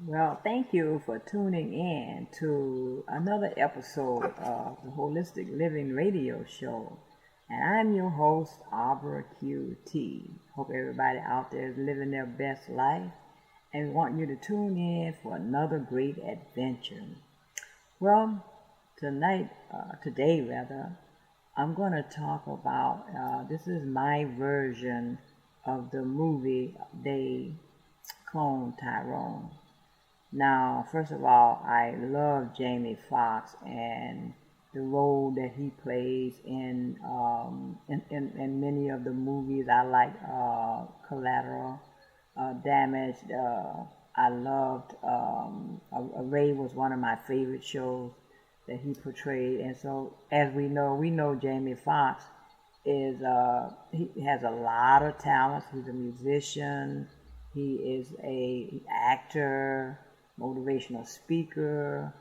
Well, thank you for tuning in to another episode of the Holistic Living Radio Show. And I'm your host, Arbra QT. Hope everybody out there is living their best life and want you to tune in for another great adventure. Well, today rather, I'm going to talk about this is my version of the movie They Cloned Tyrone. Now, first of all, I love Jamie Foxx and the role that he plays in many of the movies. I like Collateral Damage. I loved Ray was one of my favorite shows that he portrayed. And so, as we know Jamie Foxx he has a lot of talents. He's a musician. He is a actor, motivational speaker,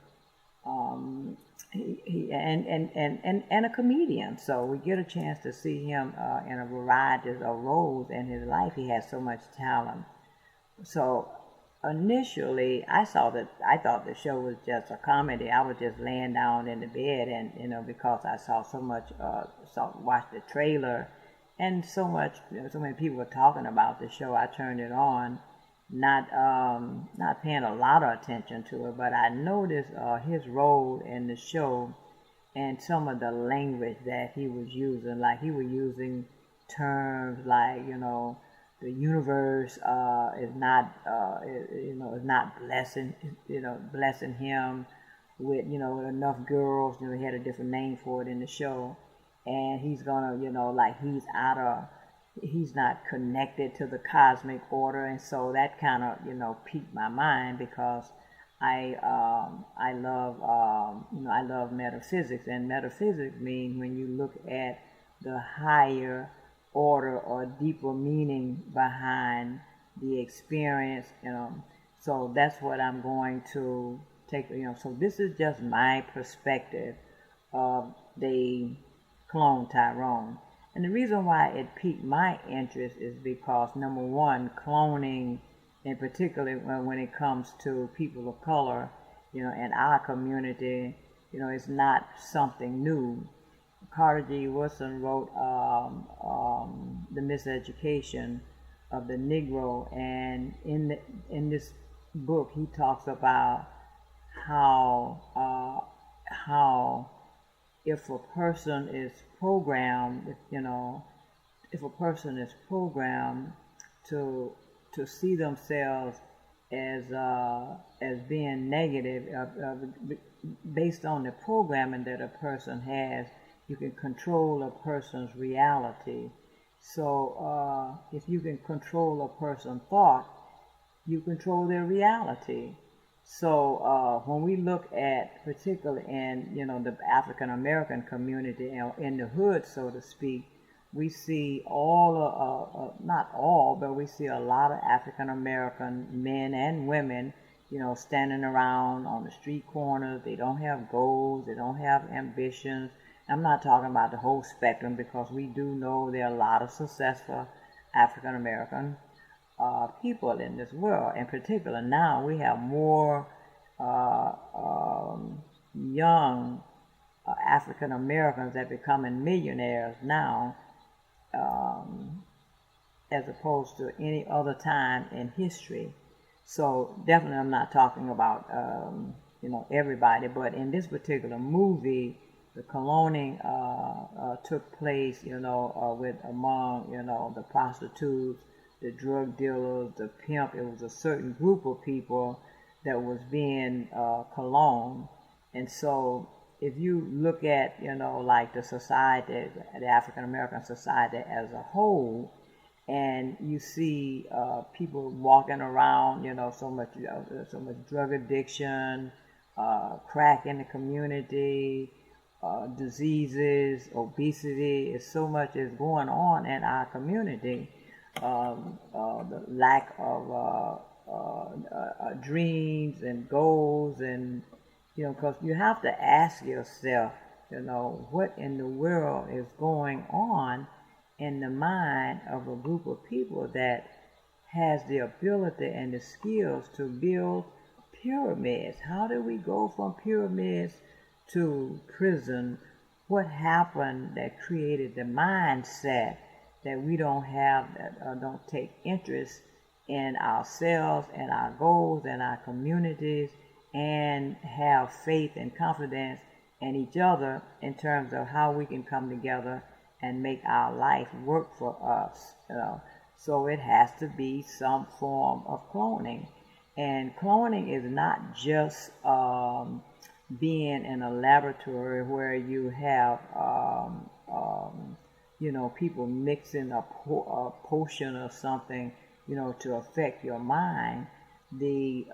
um, and a comedian. So we get a chance to see him in a variety of roles in his life. He has so much talent. So initially, I thought the show was just a comedy. I was just laying down in the bed, and because I saw so much, watched the trailer, and so many people were talking about the show. I turned it on, not paying a lot of attention to it, but I noticed his role in the show and some of the language that he was using. Like he was using terms like the universe is not blessing him with enough girls. He had a different name for it in the show, and he's gonna like he's not connected to the cosmic order, and so that kind of piqued my mind because I love metaphysics, and metaphysics means when you look at the higher order or deeper meaning behind the experience. So that's what I'm going to take. So this is just my perspective of the Cloned Tyrone. And the reason why it piqued my interest is because, number one, cloning, in particular when it comes to people of color, in our community, it's not something new. Carter G. Woodson wrote The Miseducation of the Negro, and in this book he talks about how how if a person is programmed, if a person is programmed to see themselves as being negative, based on the programming that a person has, you can control a person's reality. So if you can control a person's thought, you control their reality. So when we look at, particularly in the African American community, in the hood, so to speak, we see not all, but we see a lot of African American men and women, standing around on the street corners. They don't have goals. They don't have ambitions. I'm not talking about the whole spectrum, because we do know there are a lot of successful African American people in this world. In particular, now we have more uh, young African Americans that are becoming millionaires now, um, as opposed to any other time in history. So definitely, I'm not talking about everybody, but in this particular movie, the cloning took place, with among the prostitutes, the drug dealers, the pimp. It was a certain group of people that was being cloned, and so if you look at like the society, the African American society as a whole, and you see people walking around, so much drug addiction, crack in the community, diseases, obesity. Is so much is going on in our community. The lack of dreams and goals, and because you have to ask yourself, what in the world is going on in the mind of a group of people that has the ability and the skills to build pyramids. How did we go from pyramids to prison? What happened that created the mindset that we don't have, that don't take interest in ourselves and our goals and our communities, and have faith and confidence in each other in terms of how we can come together and make our life work for us, So it has to be some form of cloning. And cloning is not just being in a laboratory where you have people mixing a potion or something, to affect your mind. The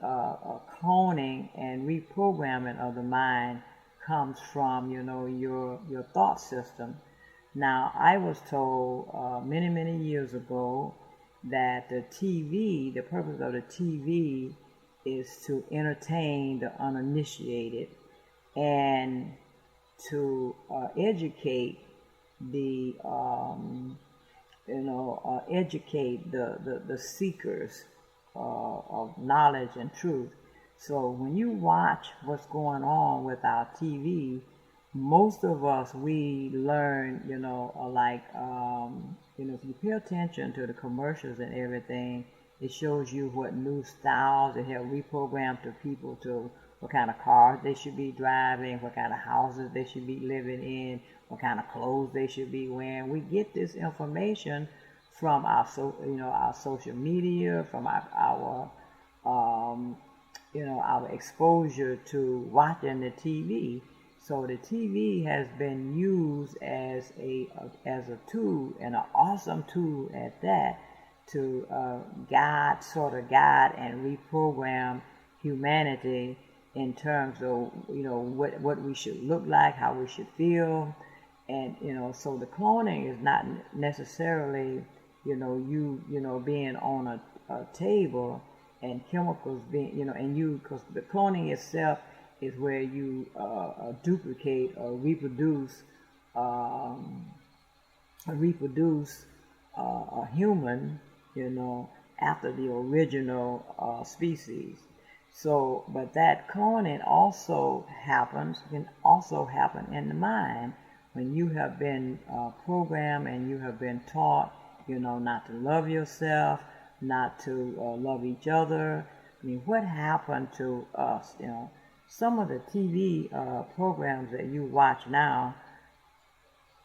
cloning and reprogramming of the mind comes from, your thought system. Now, I was told many, many years ago that the purpose of the TV is to entertain the uninitiated and to educate the seekers of knowledge and truth. So when you watch what's going on with our TV, most of us, we learn, if you pay attention to the commercials and everything, it shows you what new styles they have reprogrammed to people, to what kind of cars they should be driving, what kind of houses they should be living in, what kind of clothes they should be wearing. We get this information from our social media, from our exposure to watching the TV. So the TV has been used as a tool, and an awesome tool at that, to guide and reprogram humanity in terms of what we should look like, how we should feel, and so the cloning is not necessarily being on a table and chemicals being because the cloning itself is where you duplicate or reproduce a human, after the original species. So, but that cloning can also happen in the mind when you have been programmed and you have been taught, not to love yourself, not to love each other. I mean, what happened to us? Some of the TV programs that you watch now,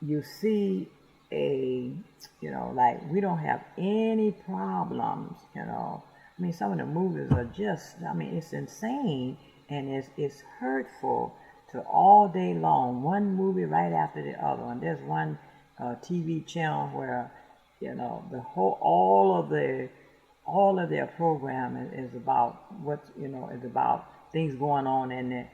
you see like we don't have any problems, I mean, some of the movies are just, it's insane, and it's hurtful to all day long, one movie right after the other. And there's one TV channel where, all of their programming is about is about things going on in the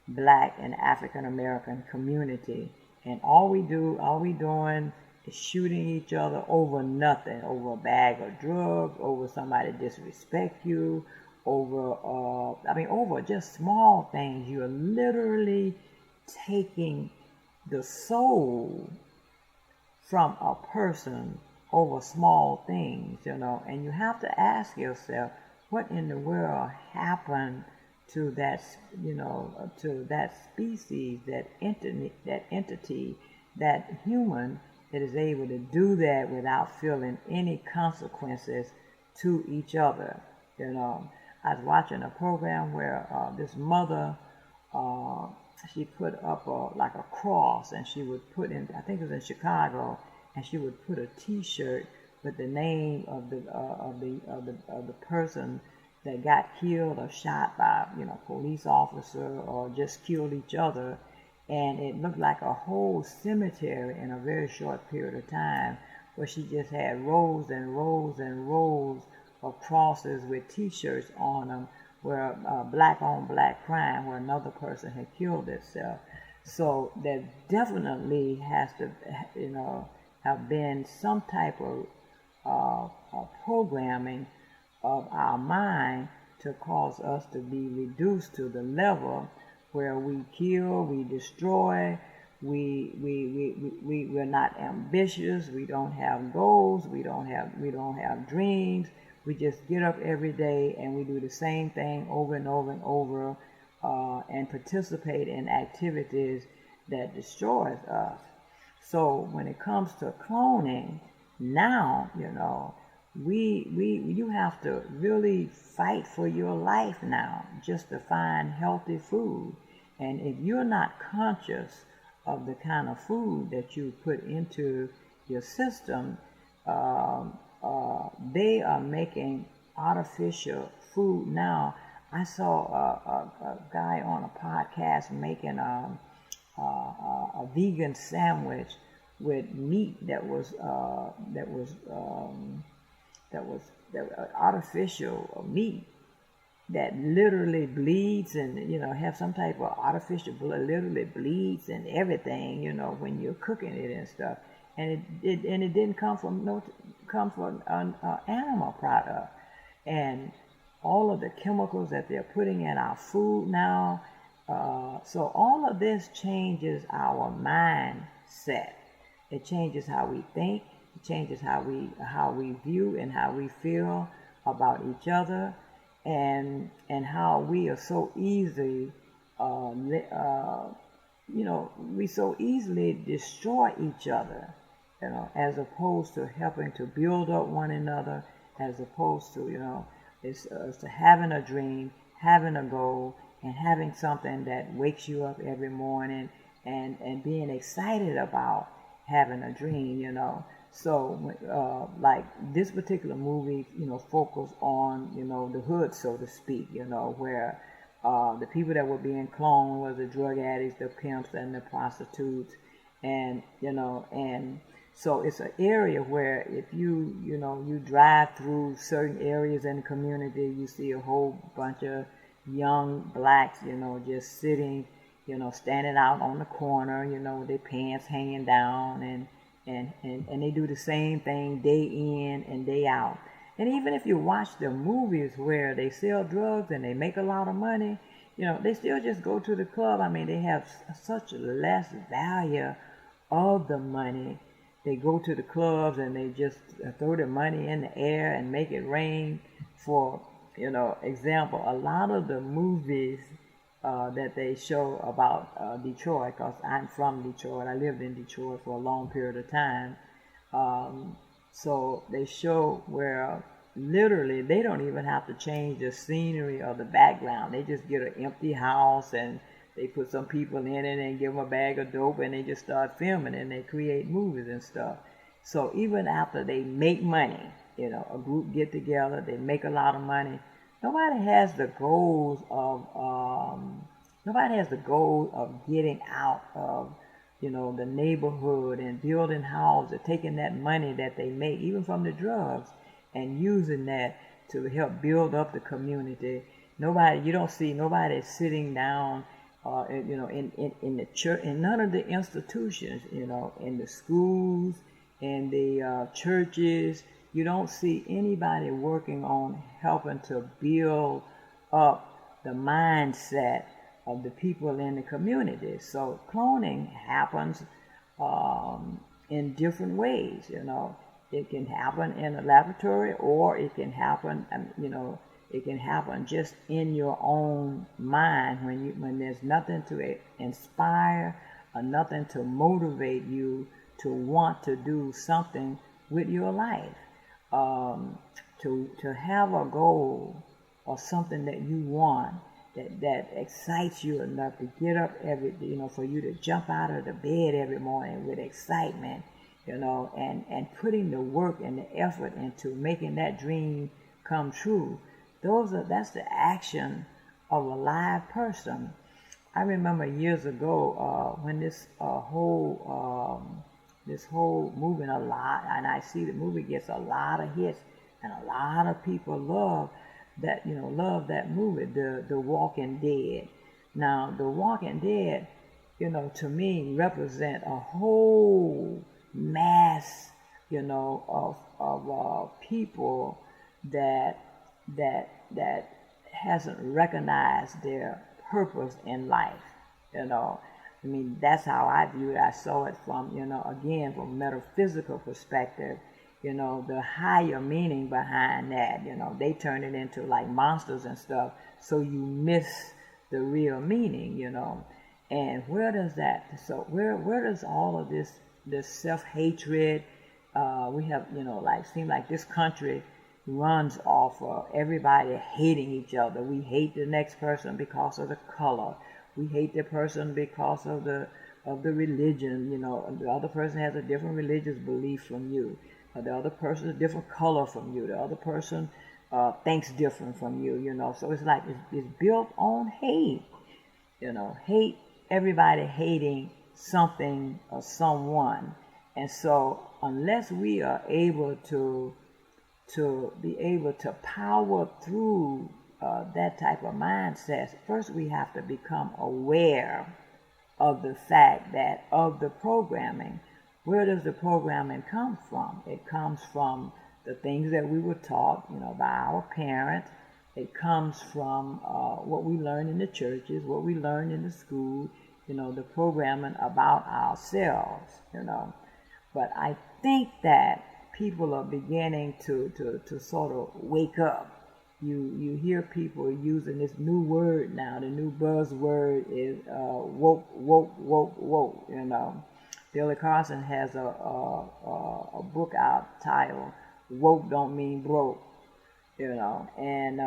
Black and African American community. And all we doing is shooting each other over nothing, over a bag of drugs, over somebody disrespect you, over just small things. You're literally taking the soul from a person over small things, and you have to ask yourself, what in the world happened to that, to that species, that entity, that human, that is able to do that without feeling any consequences to each other. I was watching a program where this mother, she put up a cross, and she would put in, I think it was in Chicago, and she would put a T-shirt with the name of the person that got killed or shot by police officer, or just killed each other. And it looked like a whole cemetery in a very short period of time, where she just had rows and rows and rows of crosses with T-shirts on them, where black on black crime, where another person had killed itself. So there definitely has to, have been some type of programming of our mind to cause us to be reduced to the level where we kill, we destroy, we're not ambitious, we don't have goals, we don't have dreams, We just get up every day and we do the same thing over and over and over, and participate in activities that destroys us. So when it comes to cloning, now, you have to really fight for your life now just to find healthy food. And if you're not conscious of the kind of food that you put into your system, they are making artificial food now. I saw a guy on a podcast making a vegan sandwich with meat that was artificial meat that literally bleeds, and have some type of artificial blood, literally bleeds and everything, when you're cooking it and stuff. And it didn't come from an animal product. And all of the chemicals that they're putting in our food now. So all of this changes our mindset. It changes how we think. It changes how we view and how we feel about each other, and how we are so easily, we so easily destroy each other, as opposed to helping to build up one another, as opposed to, it's to having a dream, having a goal, and having something that wakes you up every morning, and being excited about having a dream, So, like this particular movie, focused on, the hood, so to speak, where the people that were being cloned was the drug addicts, the pimps, and the prostitutes, and so it's an area where if you drive through certain areas in the community, you see a whole bunch of young blacks, just sitting, standing out on the corner, with their pants hanging down, and they do the same thing day in and day out. And even if you watch the movies where they sell drugs and they make a lot of money, they still just go to the club. I mean, they have such less value of the money. They go to the clubs and they just throw the money in the air and make it rain. For example, a lot of the movies that they show about Detroit, because I'm from Detroit. I lived in Detroit for a long period of time. So they show where literally they don't even have to change the scenery or the background. They just get an empty house and they put some people in it and give them a bag of dope, and they just start filming and they create movies and stuff. So even after they make money, a group get together, they make a lot of money. Nobody has the goals of getting out of the neighborhood and building houses, taking that money that they make even from the drugs and using that to help build up the community. You don't see nobody sitting down in the church, in none of the institutions, in the schools, in the churches. You don't see anybody working on helping to build up the mindset of the people in the community. So cloning happens in different ways. It can happen in a laboratory, or it can happen, it can happen just in your own mind when there's nothing to inspire or nothing to motivate you to want to do something with your life. To have a goal or something that you want that excites you enough to get up for you to jump out of the bed every morning with excitement, and putting the work and the effort into making that dream come true. That's the action of a live person. I remember years ago when this whole movement a lot, and I see the movie gets a lot of hits, and a lot of people love that movie, The Walking Dead. Now, The Walking Dead, to me represent a whole mass, of people that hasn't recognized their purpose in life. I mean, that's how I view it. I saw it from, again, from a metaphysical perspective. the higher meaning behind that. They turn it into like monsters and stuff, so you miss the real meaning. And where does that? So where does all of this self-hatred? We have, like, seem like this country runs off of everybody hating each other. We hate the next person because of the color. We hate the person because of the religion. The other person has a different religious belief from you. The other person is a different color from you. The other person thinks different from you. So it's like it's built on hate. Hate, everybody hating something or someone. And so unless we are able to be able to power through that type of mindset, first we have to become aware of the fact that of the programming. Where does the programming come from? It comes from the things that we were taught, by our parents. It comes from what we learn in the churches, what we learn in the school, the programming about ourselves, But I think that people are beginning to sort of wake up. You hear people using this new word now. The new buzzword is woke, woke, woke, woke. Billy Carson has a book out titled "Woke Don't Mean Broke." And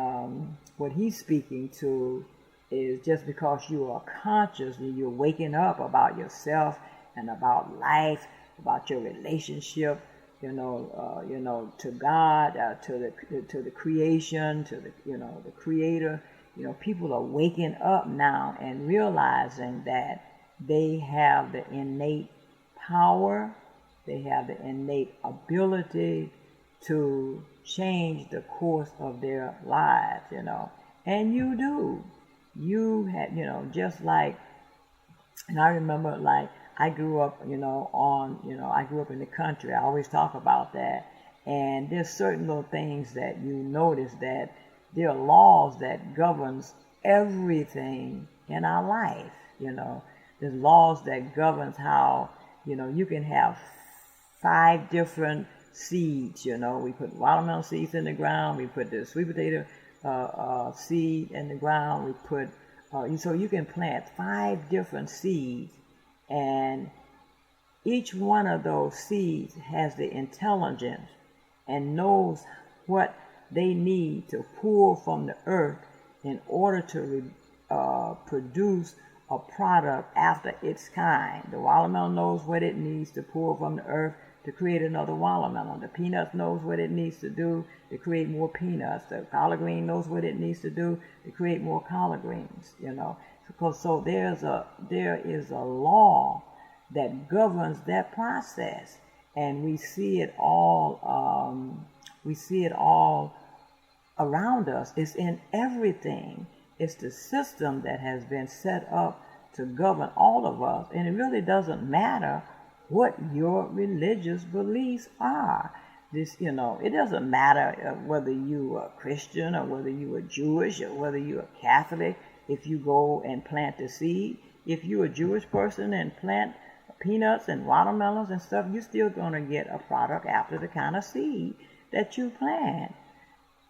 what he's speaking to is just because you are conscious and you're waking up about yourself and about life, about your relationship, to God, to the creation, to the Creator. People are waking up now and realizing that they have the innate power, they have the innate ability to change the course of their lives, and you do. You had, just like, and I remember, like, I grew up, I grew up in the country. I always talk about that. And there's certain little things that you notice that there are laws that governs everything in our life, There's laws that governs how, you can have 5 different seeds, We put watermelon seeds in the ground. We put the sweet potato seed in the ground. We put, so you can plant 5 different seeds, and each one of those seeds has the intelligence and knows what they need to pull from the earth in order to produce a product after its kind. The watermelon knows what it needs to pull from the earth to create another watermelon. The peanut knows what it needs to do to create more peanuts. The collard green knows what it needs to do to create more collard greens, Because so there is a law that governs that process, and we see it all around us. It's in everything. It's the system that has been set up to govern all of us, and it really doesn't matter what your religious beliefs are. It doesn't matter whether you are Christian or whether you are Jewish or whether you are Catholic. If you go and plant the seed, if you're a Jewish person and plant peanuts and watermelons and stuff, you're still going to get a product after the kind of seed that you plant.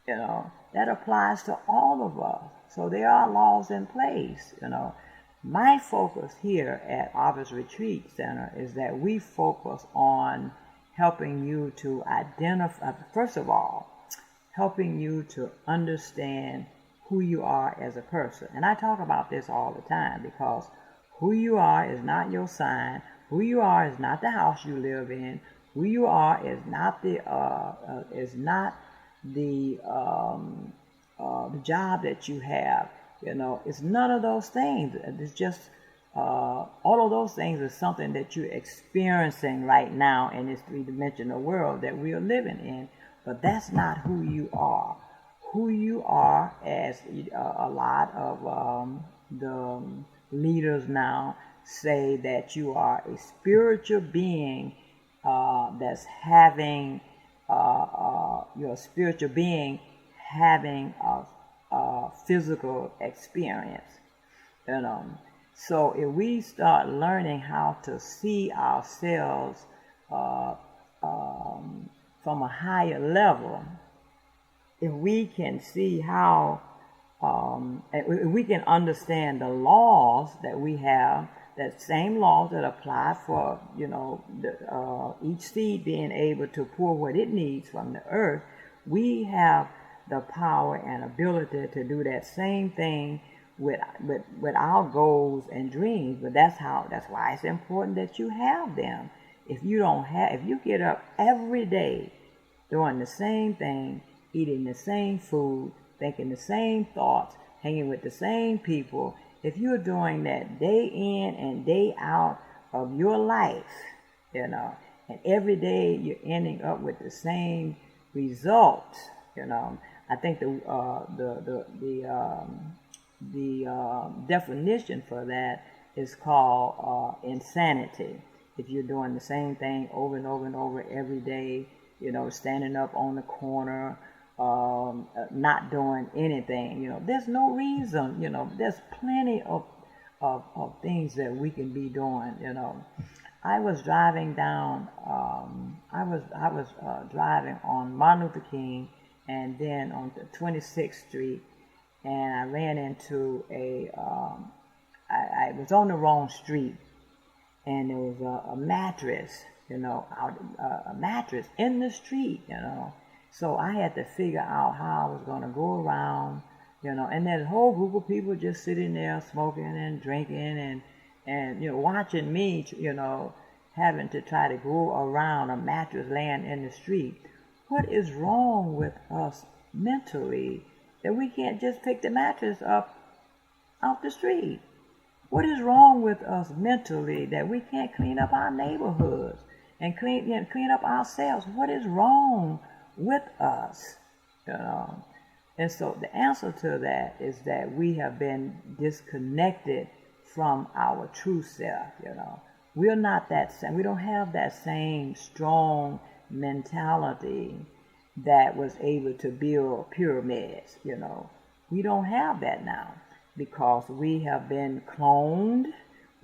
That applies to all of us. So there are laws in place. My focus here at Arbra's Retreat Center is that we focus on helping you to identify, first of all, helping you to understand who you are as a person. And I talk about this all the time because who you are is not your sign. Who you are is not the house you live in. Who you are is not the job that you have. It's none of those things. It's just all of those things is something that you're experiencing right now in this 3-dimensional world that we are living in. But that's not who you are. Who you are, as a lot of the leaders now say, that you are a spiritual being that's having you're a spiritual being having a physical experience. So if we start learning how to see ourselves from a higher level, if we can see how, if we can understand the laws that we have, that same laws that apply for, each seed being able to pour what it needs from the earth, we have the power and ability to do that same thing with our goals and dreams. But that's why it's important that you have them. If you get up every day doing the same thing, eating the same food, thinking the same thoughts, hanging with the same people, if you're doing that day in and day out of your life, and every day you're ending up with the same results, I think the definition for that is called insanity. If you're doing the same thing over and over and over every day, standing up on the corner, not doing anything, there's no reason, there's plenty of things that we can be doing, I was driving down, driving on Martin Luther King and then on the 26th Street, and I ran into I was on the wrong street, and there was a mattress, a mattress in the street, So I had to figure out how I was going to go around, and there's a whole group of people just sitting there smoking and drinking and watching me, having to try to go around a mattress laying in the street. What is wrong with us mentally that we can't just pick the mattress up off the street? What is wrong with us mentally that we can't clean up our neighborhoods and clean up ourselves? What is wrong with us? And so the answer to that is that we have been disconnected from our true self. We're not that same. We don't have that same strong mentality that was able to build pyramids. We don't have that now, because we have been cloned,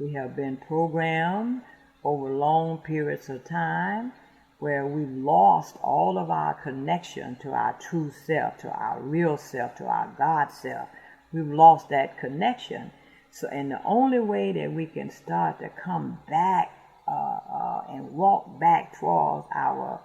we have been programmed over long periods of time, where we've lost all of our connection to our true self, to our real self, to our God self. We've lost that connection. So, and the only way that we can start to come back and walk back towards our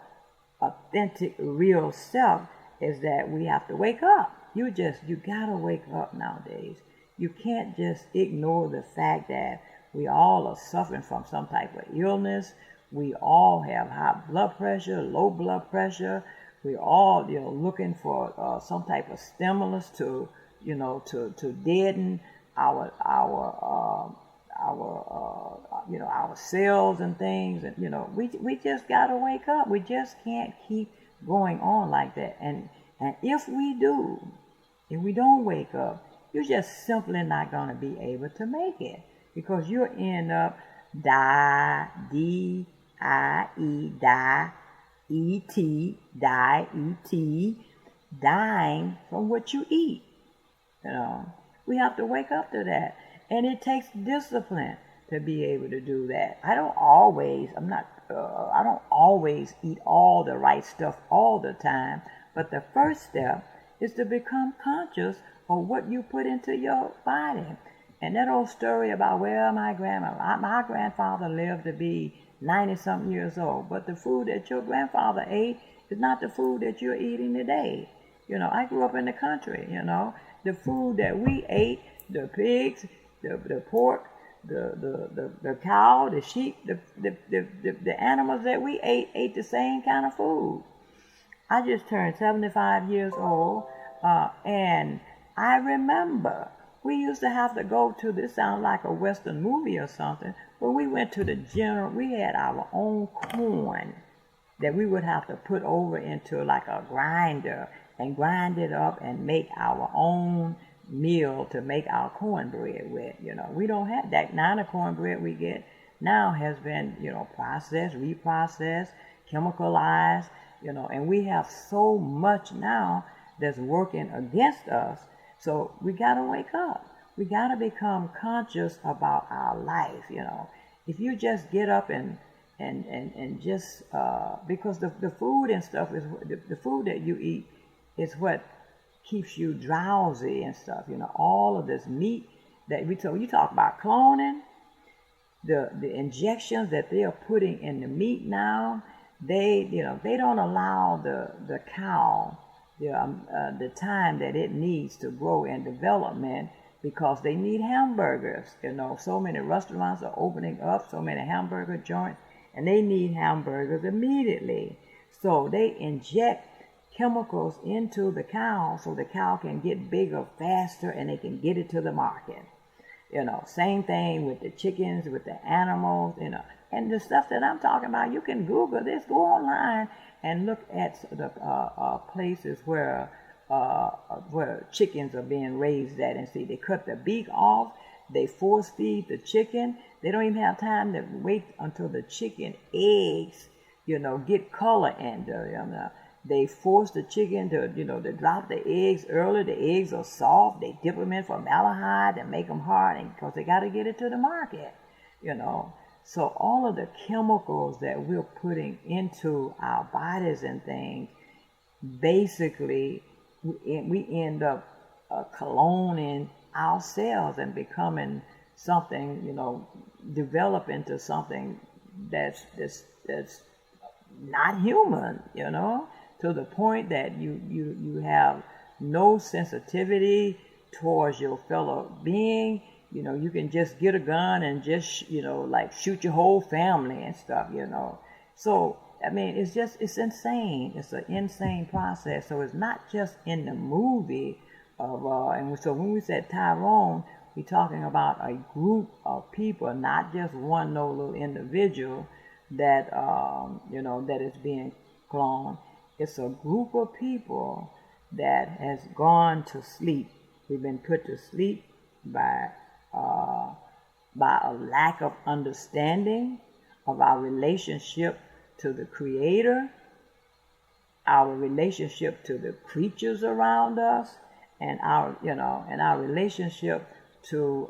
authentic, real self is that we have to wake up. You gotta wake up nowadays. You can't just ignore the fact that we all are suffering from some type of illness. We all have high blood pressure, low blood pressure. We all, looking for some type of stimulus to deaden our cells and things. And we just gotta wake up. We just can't keep going on like that. And if we don't wake up, you're just simply not going to be able to make it, because you'll end up dying from what you eat. We have to wake up to that, and it takes discipline to be able to do that. I don't always eat all the right stuff all the time, but the first step is to become conscious of what you put into your body. And that old story about, my grandfather lived to be 90-something years old, but the food that your grandfather ate is not the food that you're eating today. I grew up in the country, the food that we ate, the pigs, the pork, the cow, the sheep, the animals that we ate the same kind of food. I just turned 75 years old, and I remember we used to have to go to, this sounds like a Western movie or something, but we went to we had our own corn that we would have to put over into like a grinder and grind it up and make our own meal to make our cornbread with. We don't have that. Now the cornbread we get now has been, processed, reprocessed, chemicalized, and we have so much now that's working against us. So we got to wake up. We got to become conscious about our life. If you just get up and and just because the food and stuff is the food that you eat is what keeps you drowsy and stuff. All of this meat that you talk about cloning, the injections that they are putting in the meat now. They don't allow the cow the time that it needs to grow in development, because they need hamburgers. So many restaurants are opening up, so many hamburger joints, and they need hamburgers immediately. So they inject chemicals into the cow so the cow can get bigger faster and they can get it to the market. Same thing with the chickens, with the animals, and the stuff that I'm talking about. You can Google this, go online and look at the places where chickens are being raised at, and see they cut the beak off, they force feed the chicken. They don't even have time to wait until the chicken eggs, get color in them. They force the chicken to drop the eggs early. The eggs are soft. They dip them in formaldehyde and make them hard, because they got to get it to the market. So all of the chemicals that we're putting into our bodies and things, basically, we end up cloning ourselves and becoming something, develop into something that's not human, to the point that you have no sensitivity towards your fellow being. You can just get a gun and just, like shoot your whole family and stuff, So, it's insane. It's an insane process. So it's not just in the movie and so when we said Tyrone, we're talking about a group of people, not just one little individual that, that is being cloned. It's a group of people that has gone to sleep. We've been put to sleep by a lack of understanding of our relationship to the Creator, our relationship to the creatures around us, and our relationship to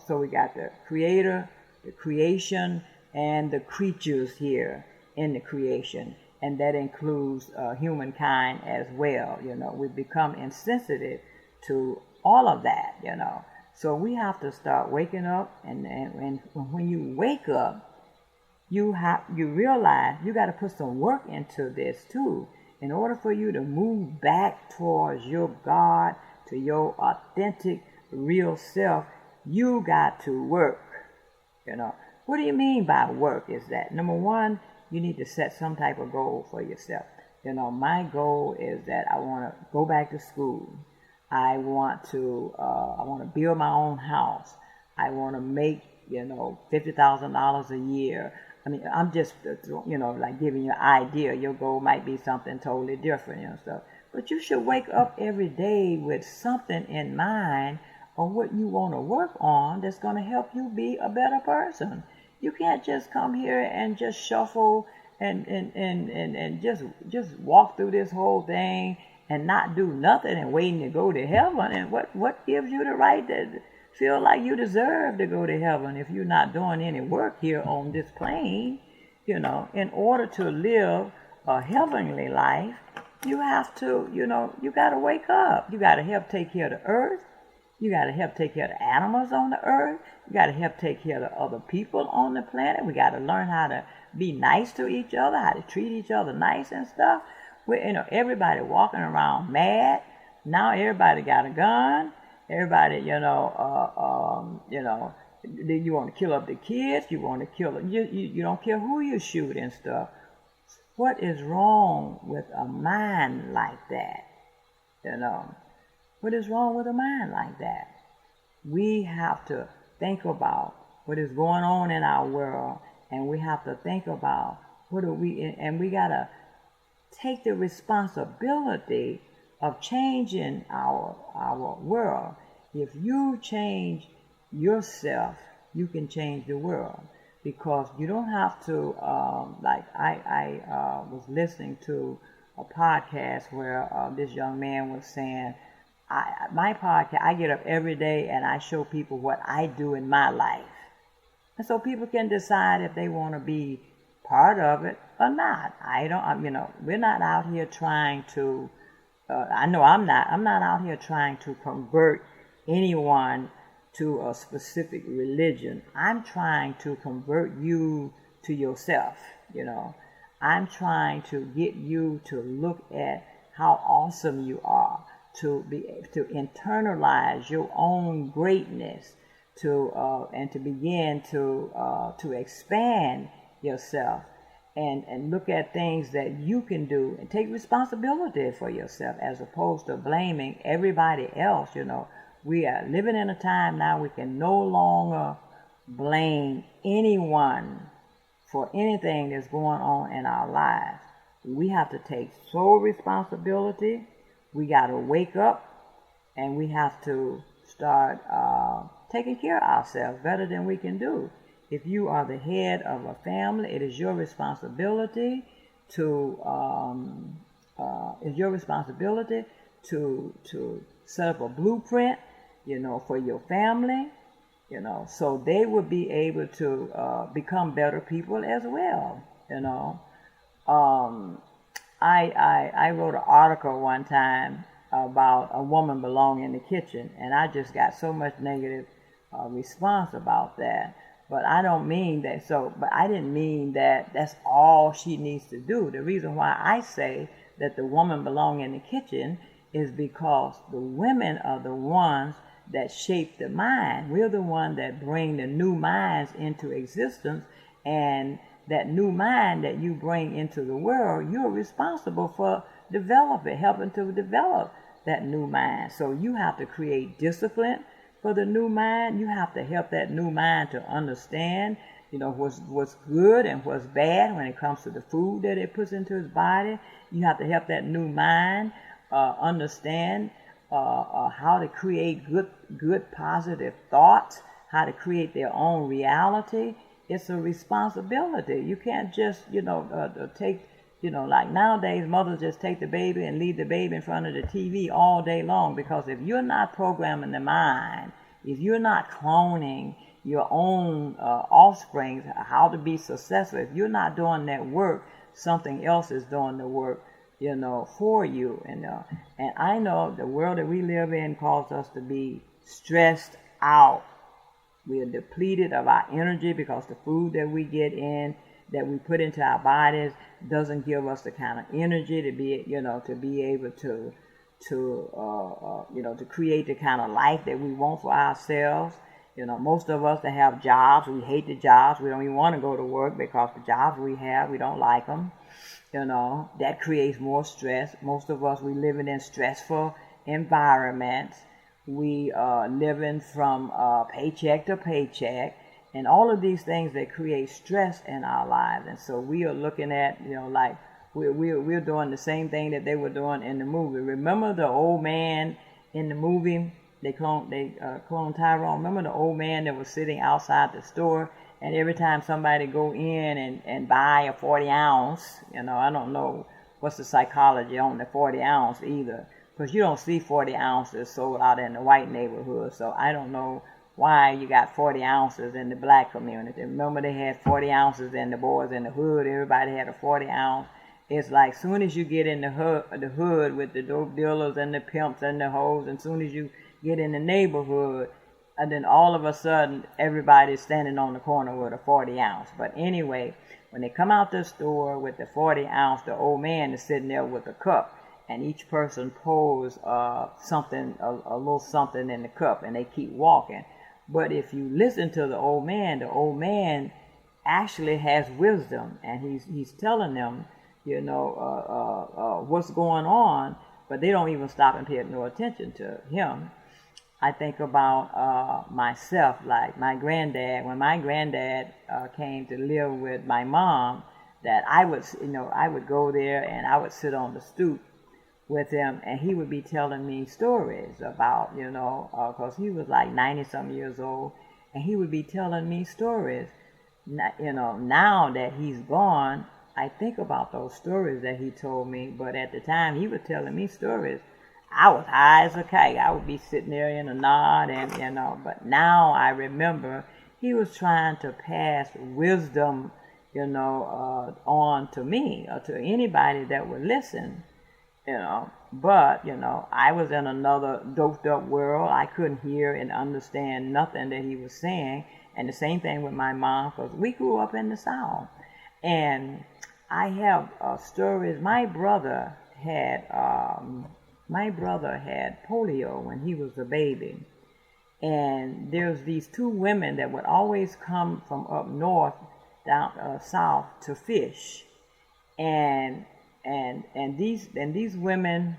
so we got the Creator, the creation, and the creatures here in the creation, and that includes humankind as well. We've become insensitive to all of that. So we have to start waking up, and when you wake up, you realize you got to put some work into this too. In order for you to move back towards your God, to your authentic, real self, you got to work. What do you mean by work? Is that, number one, you need to set some type of goal for yourself. My goal is that I want to go back to school. I want to build my own house. I want to make, $50,000 a year. I'm just, like giving you an idea. Your goal might be something totally different, stuff. But you should wake up every day with something in mind of what you want to work on that's going to help you be a better person. You can't just come here and just shuffle and just walk through this whole thing and not do nothing and waiting to go to heaven. And what gives you the right to feel like you deserve to go to heaven if you're not doing any work here on this plane? In order to live a heavenly life, you have to, you got to wake up. You got to help take care of the earth. You got to help take care of the animals on the earth. You got to help take care of the other people on the planet. We got to learn how to be nice to each other, how to treat each other nice and stuff. Everybody walking around mad. Now everybody got a gun. Everybody, you want to kill up the kids. You want to kill them. You don't care who you shoot and stuff. What is wrong with a mind like that? What is wrong with a mind like that? We have to think about what is going on in our world, and we have to think about and we got to take the responsibility of changing our world. If you change yourself, you can change the world, because you don't have to, I was listening to a podcast where this young man was saying, my podcast, I get up every day and I show people what I do in my life. And so people can decide if they want to be part of it or not. I don't, we're not out here trying to, I know I'm not out here trying to convert anyone to a specific religion. I'm trying to convert you to yourself, I'm trying to get you to look at how awesome you are, to internalize your own greatness, and to begin to expand yourself, and look at things that you can do and take responsibility for yourself, as opposed to blaming everybody else. We are living in a time now we can no longer blame anyone for anything that's going on in our lives. We have to take sole responsibility. We got to wake up, and we have to start taking care of ourselves better than we can do. If you are the head of a family, it is your responsibility to set up a blueprint, for your family, so they will be able to become better people as well. I wrote an article one time about a woman belonging in the kitchen, and I just got so much negative response about that. But I don't mean that. But I didn't mean that that's all she needs to do. The reason why I say that the woman belongs in the kitchen is because the women are the ones that shape the mind. We're the ones that bring the new minds into existence, and that new mind that you bring into the world, you're responsible for helping to develop that new mind. So you have to create discipline for the new mind. You have to help that new mind to understand, what's good and what's bad when it comes to the food that it puts into its body. You have to help that new mind understand how to create good positive thoughts, how to create their own reality. It's a responsibility. You can't just, take, like nowadays, mothers just take the baby and leave the baby in front of the TV all day long, because if you're not programming the mind, if you're not cloning your own offspring, how to be successful, if you're not doing that work, something else is doing the work, for you. And I know the world that we live in causes us to be stressed out. We are depleted of our energy because the food that we get in, that we put into our bodies, doesn't give us the kind of energy to be, to be able to create the kind of life that we want for ourselves. Most of us that have jobs, we hate the jobs. We don't even want to go to work because the jobs we have, we don't like them. That creates more stress. Most of us, we living in stressful environments. We are living from paycheck to paycheck, and all of these things that create stress in our lives. And so we are looking at, like we're doing the same thing that they were doing in the movie. Remember the old man in the movie? They cloned Tyrone. Remember the old man that was sitting outside the store, and every time somebody go in and buy a 40 ounce, I don't know what's the psychology on the 40 ounce either, because you don't see 40 ounces sold out in the white neighborhood. So I don't know why you got 40 ounces in the black community. Remember they had 40 ounces in the boys in the hood. Everybody had a 40 ounce. It's like soon as you get in the hood with the dope dealers and the pimps and the hoes, and soon as you get in the neighborhood, and then all of a sudden everybody's standing on the corner with a 40 ounce. But anyway, when they come out the store with the 40 ounce, the old man is sitting there with a cup, and each person pours something, a little something in the cup, and they keep walking. But if you listen to the old man actually has wisdom, and he's telling them, what's going on, but they don't even stop and pay no attention to him. I think about myself, like my granddad. When my granddad came to live with my mom, that I would go there and I would sit on the stoop with him, and he would be telling me stories about, because he was like 90-some years old, and he would be telling me stories. Now that he's gone, I think about those stories that he told me, but at the time he was telling me stories, I was high as a kite. I would be sitting there in a nod, and but now I remember he was trying to pass wisdom, on to me or to anybody that would listen. But I was in another doped up world. I couldn't hear and understand nothing that he was saying. And the same thing with my mom, because we grew up in the South. And I have stories. My brother had polio when he was a baby. And there's these two women that would always come from up north down south to fish. And these women,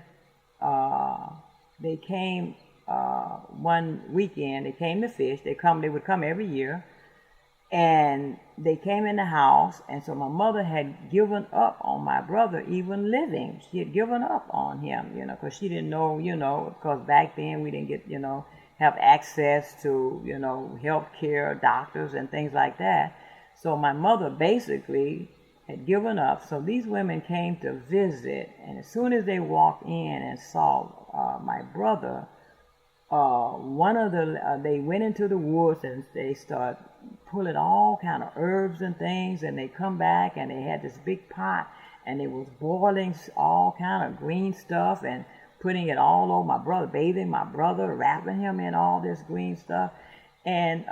they came one weekend. They came to fish. They would come every year, and they came in the house. And so my mother had given up on my brother even living. She had given up on him, because she didn't know, because back then we didn't get, have access to, health care, doctors, and things like that. So my mother basically had given up. So these women came to visit, and as soon as they walked in and saw my brother, they went into the woods and they started pulling all kind of herbs and things, and they come back and they had this big pot and they was boiling all kind of green stuff and putting it all over my brother, bathing my brother, wrapping him in all this green stuff, and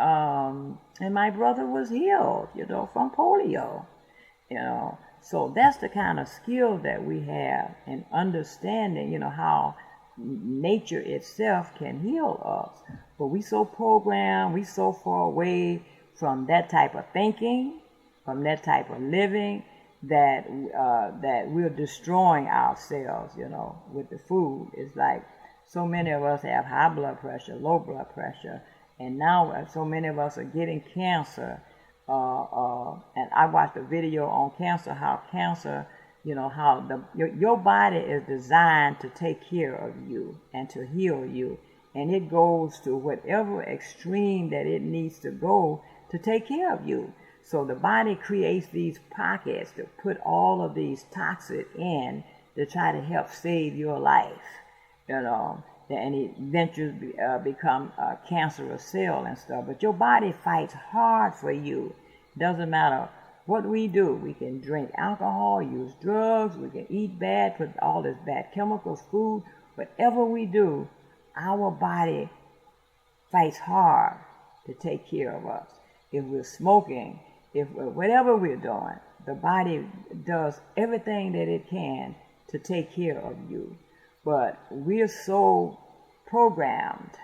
my brother was healed, from polio. So that's the kind of skill that we have in understanding, how nature itself can heal us. But we so programmed, we so far away from that type of thinking, from that type of living, that we're destroying ourselves, with the food. It's like so many of us have high blood pressure, low blood pressure, and now so many of us are getting cancer. And I watched a video on cancer, how cancer, how your body is designed to take care of you and to heal you, and it goes to whatever extreme that it needs to go to take care of you. So the body creates these pockets to put all of these toxins in to try to help save your life, and it eventually become a cancerous cell and stuff. But your body fights hard for you. Doesn't matter what we do. We can drink alcohol, use drugs, we can eat bad, put all this bad chemicals, food. Whatever we do, our body fights hard to take care of us. If we're smoking, whatever we're doing, the body does everything that it can to take care of you. But we're so programmed,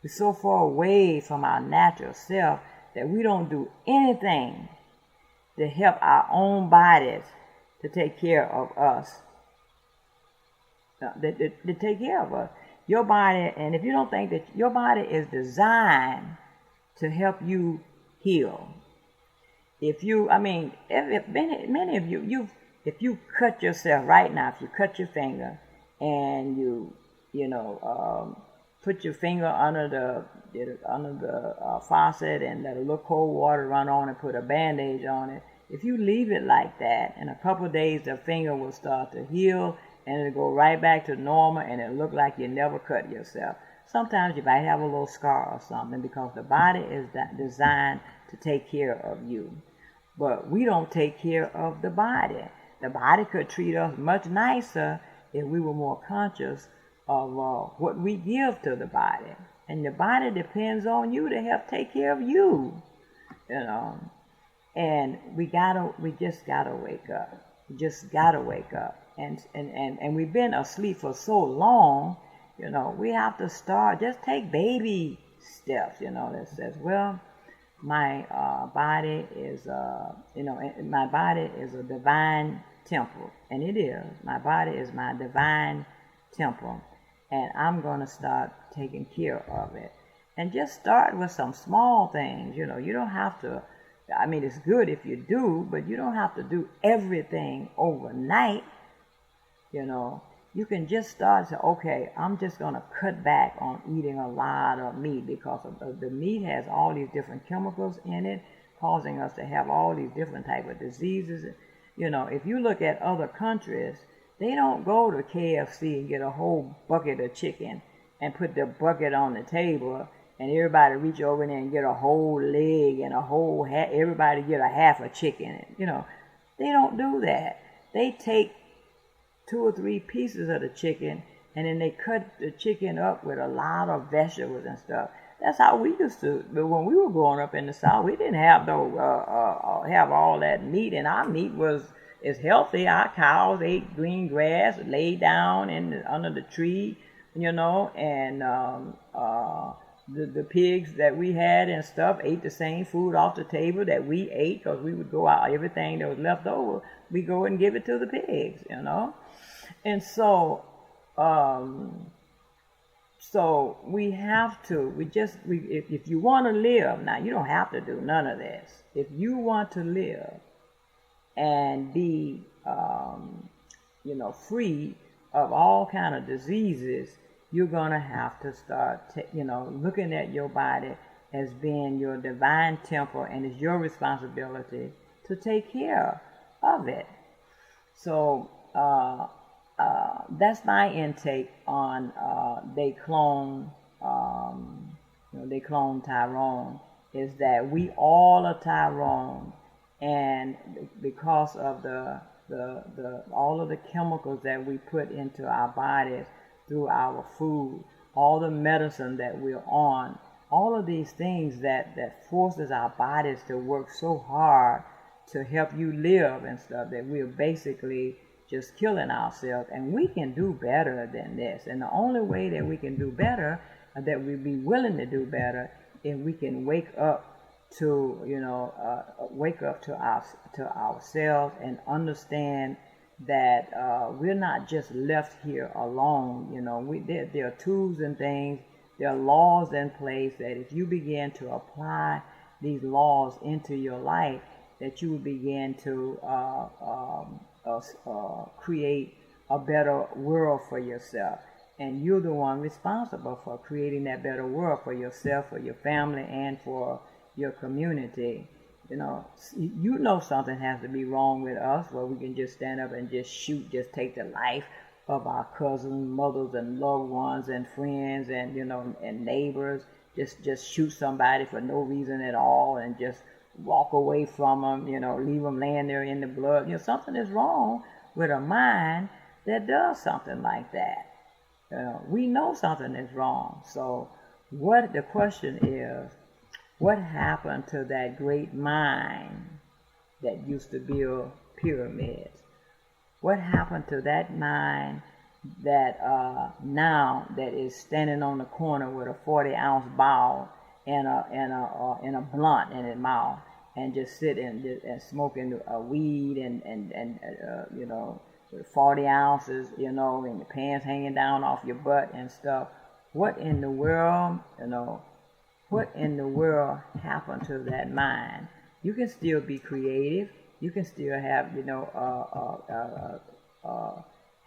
we're so far away from our natural self that we don't do anything to help our own bodies to take care of us. To take care of us. Your body, and if you don't think that your body is designed to help you heal. If many of you, if you cut yourself right now, if you cut your finger and you put your finger under the faucet and let a little cold water run on and put a bandage on it, if you leave it like that, in a couple of days the finger will start to heal and it'll go right back to normal and it'll look like you never cut yourself. Sometimes you might have a little scar or something because the body is designed to take care of you. But we don't take care of the body. The body could treat us much nicer if we were more conscious of what we give to the body. And the body depends on you to help take care of you, And we just gotta wake up. We just gotta wake up. And we've been asleep for so long, we have to start, just take baby steps, that says, well, my body is, my body is a divine temple. And it is. My body is my divine temple. And I'm going to start taking care of it. And just start with some small things. You don't have to, it's good if you do, but you don't have to do everything overnight. You can just start to say, okay, I'm just going to cut back on eating a lot of meat because the meat has all these different chemicals in it, causing us to have all these different type of diseases. If you look at other countries, they don't go to KFC and get a whole bucket of chicken and put the bucket on the table and everybody reach over there and get a whole leg and a whole everybody get a half a chicken. They don't do that. They take 2 or 3 pieces of the chicken, and then they cut the chicken up with a lot of vegetables and stuff. That's how we used to. But when we were growing up in the South, we didn't have have all that meat, and our meat is healthy. Our cows ate green grass, laid down under the tree, and the pigs that we had and stuff ate the same food off the table that we ate, because we would go out, everything that was left over, we go and give it to the pigs, And so we have to, if you want to live, now you don't have to do none of this. If you want to live and be, free of all kind of diseases, you're going to have to start, looking at your body as being your divine temple, and it's your responsibility to take care of it. So that's my intake on they clone Tyrone, is that we all are Tyrone, and because of the all of the chemicals that we put into our bodies through our food, all the medicine that we're on, all of these things that forces our bodies to work so hard to help you live and stuff, that we're basically just killing ourselves. And we can do better than this. And the only way that we can do better, that we'd be willing to do better, if we can wake up to ourselves and understand that we're not just left here alone. There are tools and things, there are laws in place that if you begin to apply these laws into your life, that you will begin to create a better world for yourself. And you're the one responsible for creating that better world for yourself, for your family, and for your community. Something has to be wrong with us, where we can just stand up and just take the life of our cousins, mothers, and loved ones, and friends, and and neighbors. Just shoot somebody for no reason at all, and just walk away from them. Leave them laying there in the blood. Something is wrong with a mind that does something like that. We know something is wrong. So, the question is, what happened to that great mind that used to build pyramids? What happened to that mind that now that is standing on the corner with a 40-ounce bottle and a blunt in his mouth, and just sitting and smoking weed and 40 ounces, and the pants hanging down off your butt and stuff? What in the world, What in the world happened to that mind? You can still be creative. You can still have,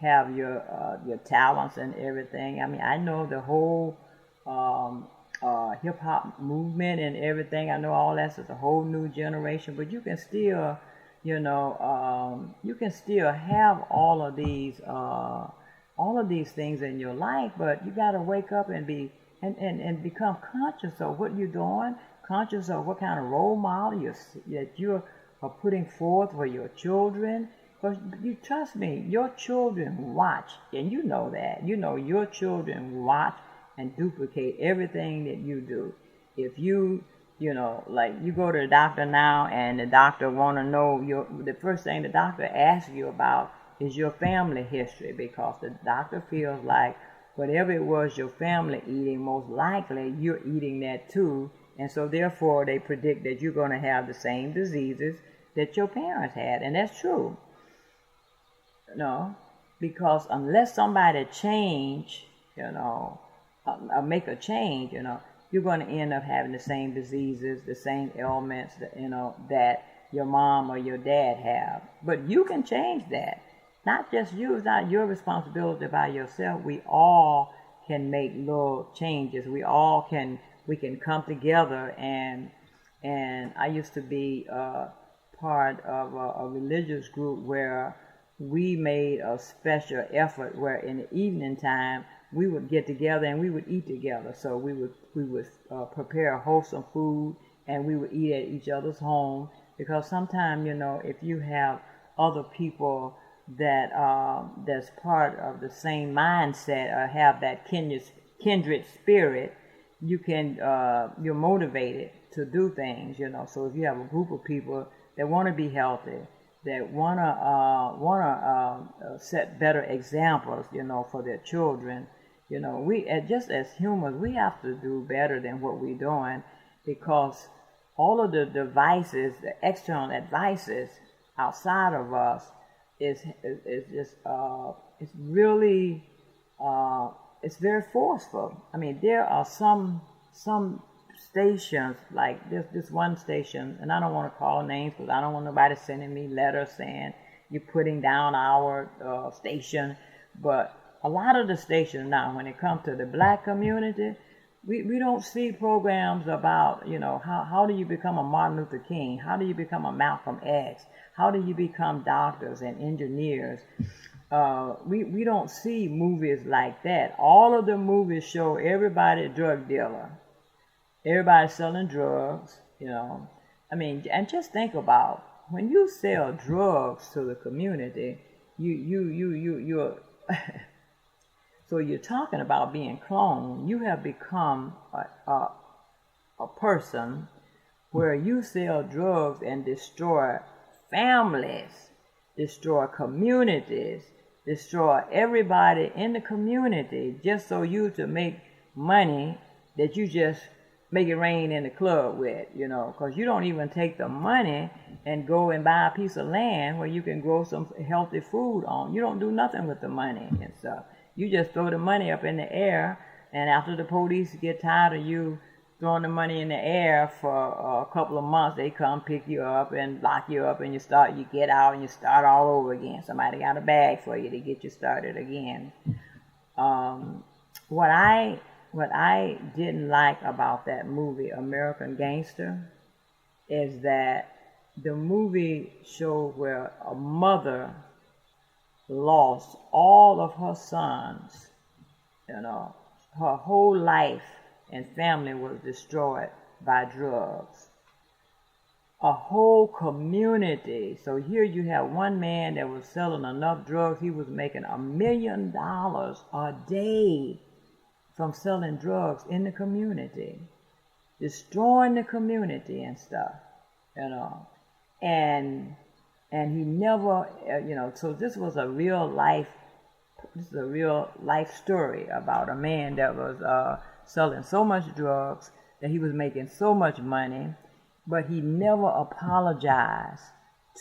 have your talents and everything. I mean, I know the whole hip hop movement and everything. I know all that's a whole new generation, but you can still, you can still have all of these things in your life, but you got to wake up and be and become conscious of what you're doing, conscious of what kind of role model that you are putting forth for your children. Because you trust me, your children watch, and you know that. Your children watch and duplicate everything that you do. If you, like you go to the doctor now, and the doctor want to know the first thing the doctor asks you about is your family history, because the doctor feels like whatever it was your family eating, most likely you're eating that too. And so therefore they predict that you're going to have the same diseases that your parents had. And that's true. Because unless somebody change, make a change, you're going to end up having the same diseases, the same ailments, that your mom or your dad have. But you can change that. Not just you, it's not your responsibility by yourself. We all can make little changes. We can come together, and I used to be part of a religious group where we made a special effort where in the evening time we would get together and we would eat together. So we would prepare wholesome food, and we would eat at each other's home, because sometimes, if you have other people that that's part of the same mindset or have that kindred spirit, you're motivated to do things. So if you have a group of people that want to be healthy, that wanna set better examples, for their children, we just as humans, we have to do better than what we're doing, because all of the devices, the external advices outside of us is just it's really it's very forceful. I mean, there are some stations, like this one station, and I don't want to call names because I don't want nobody sending me letters saying you're putting down our station. But a lot of the stations now, when it comes to the black community, we don't see programs about, how do you become a Martin Luther King? How do you become a Malcolm X? How do you become doctors and engineers? We don't see movies like that. All of the movies show everybody a drug dealer. Everybody selling drugs, I mean, and just think about, when you sell drugs to the community, you're so you're talking about being cloned. You have become a person where you sell drugs and destroy families, destroy communities, destroy everybody in the community, just so you to make money that you just make it rain in the club with, because you don't even take the money and go and buy a piece of land where you can grow some healthy food on. You don't do nothing with the money and stuff. You just throw the money up in the air, and after the police get tired of you throwing the money in the air for a couple of months, they come pick you up and lock you up, and you get out and you start all over again. Somebody got a bag for you to get you started again. What I didn't like about that movie, American Gangster, is that the movie showed where a mother lost all of her sons. Her whole life and family was destroyed by drugs. A whole community. So here you have one man that was selling enough drugs, he was making $1 million a day from selling drugs in the community, destroying the community and stuff, and he never, so this was a real life story about a man that was selling so much drugs that he was making so much money, but he never apologized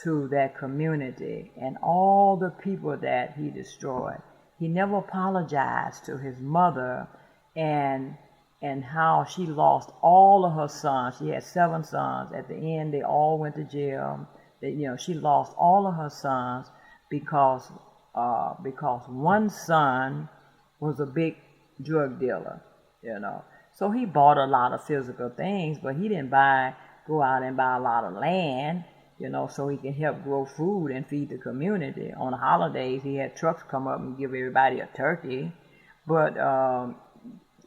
to that community and all the people that he destroyed. He never apologized to his mother and how she lost all of her sons. She had 7 sons. At the end, they all went to jail. She lost all of her sons because one son was a big drug dealer. So he bought a lot of physical things, but he didn't go out and buy a lot of land, so he can help grow food and feed the community. On the holidays, he had trucks come up and give everybody a turkey. But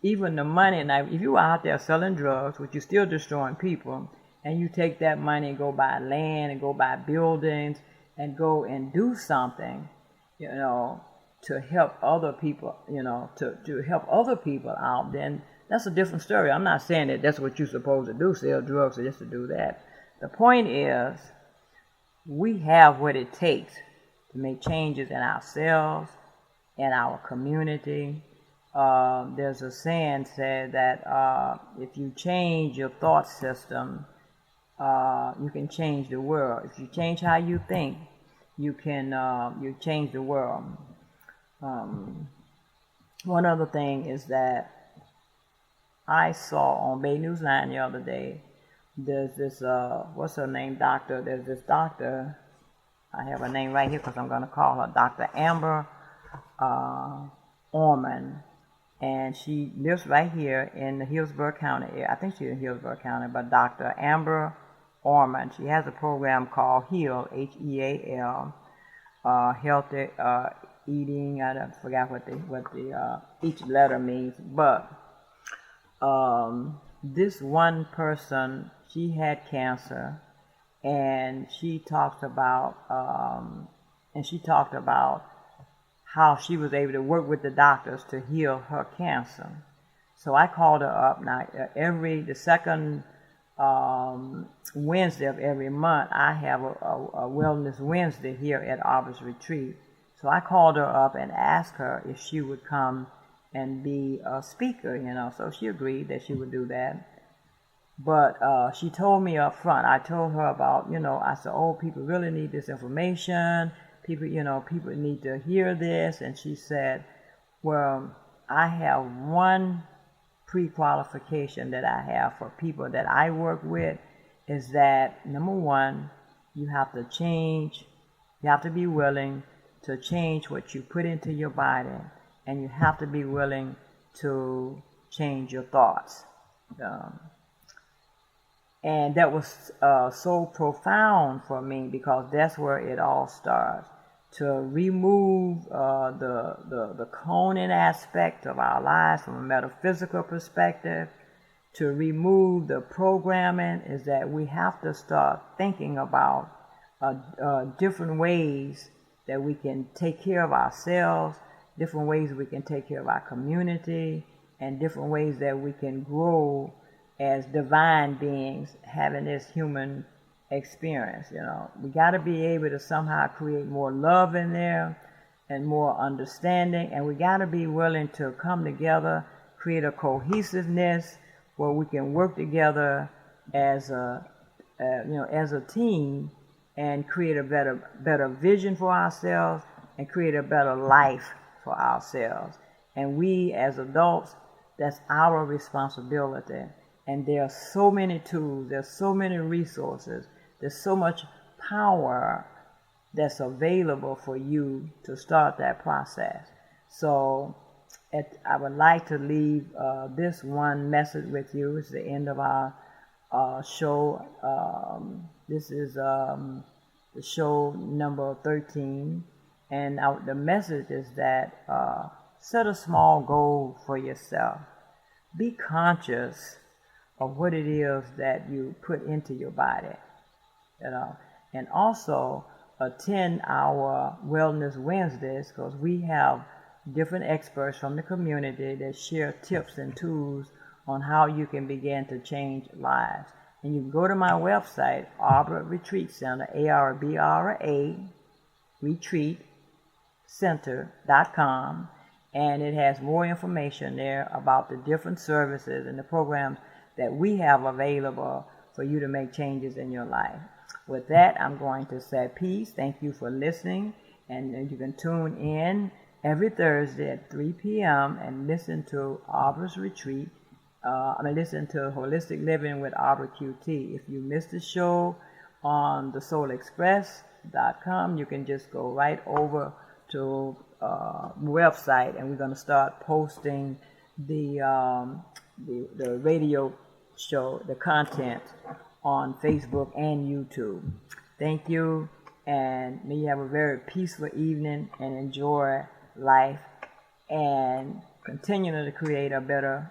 even the money, now if you were out there selling drugs, which you're still destroying people, and you take that money and go buy land and go buy buildings and go and do something, to help other people, to help other people out, then that's a different story. I'm not saying that that's what you're supposed to do, sell drugs or just to do that. The point is, we have what it takes to make changes in ourselves, in our community. There's a saying said that if you change your thought system, you can change the world. If you change how you think, you change the world. One other thing is that I saw on Bay News 9 the other day, there's this, what's her name, doctor? There's this doctor, I have her name right here because I'm going to call her Dr. Arbra Orman, and she lives right here in the Hillsborough County. I think she's in Hillsborough County, but Dr. Arbra Orman, she has a program called HEAL, H-E-A-L, Healthy, eating. I forgot what the each letter means, but this one person, she had cancer, and she talked about how she was able to work with the doctors to heal her cancer. So I called her up. Now the second Wednesday of every month, I have a Wellness Wednesday here at Arbra's Retreat. So I called her up and asked her if she would come and be a speaker, So she agreed that she would do that. But she told me up front, I told her about, I said, oh, people really need this information. People need to hear this. And she said, well, I have one pre-qualification that I have for people that I work with is that, number one, you have to change. You have to be willing to change what you put into your body, and you have to be willing to change your thoughts. And that was so profound for me, because that's where it all starts. To remove the cloning aspect of our lives from a metaphysical perspective, to remove the programming, is that we have to start thinking about different ways that we can take care of ourselves, different ways we can take care of our community, and different ways that we can grow as divine beings having this human experience. We got to be able to somehow create more love in there and more understanding, and we got to be willing to come together, create a cohesiveness where we can work together as a team, and create a better vision for ourselves, and create a better life for ourselves. And we as adults, that's our responsibility. And there are so many tools, there's so many resources, there's so much power that's available for you to start that process. So I would like to leave this one message with you. It's the end of our show. This is the show number 13. And the message is that set a small goal for yourself. Be conscious of what it is that you put into your body, and also attend our Wellness Wednesdays, because we have different experts from the community that share tips and tools on how you can begin to change lives. And you can go to my website, Arbra Retreat Center, ARBRA Retreat Center.com, and it has more information there about the different services and the programs that we have available for you to make changes in your life. With that, I'm going to say peace. Thank you for listening, and you can tune in every Thursday at 3 p.m. and listen to Arbra's Retreat. Listen to Holistic Living with Arbra QT. If you missed the show on thesoulexpress.com, you can just go right over to website, and we're going to start posting the radio show, the content, on Facebook and YouTube. Thank you, and may you have a very peaceful evening and enjoy life, and continue to create a better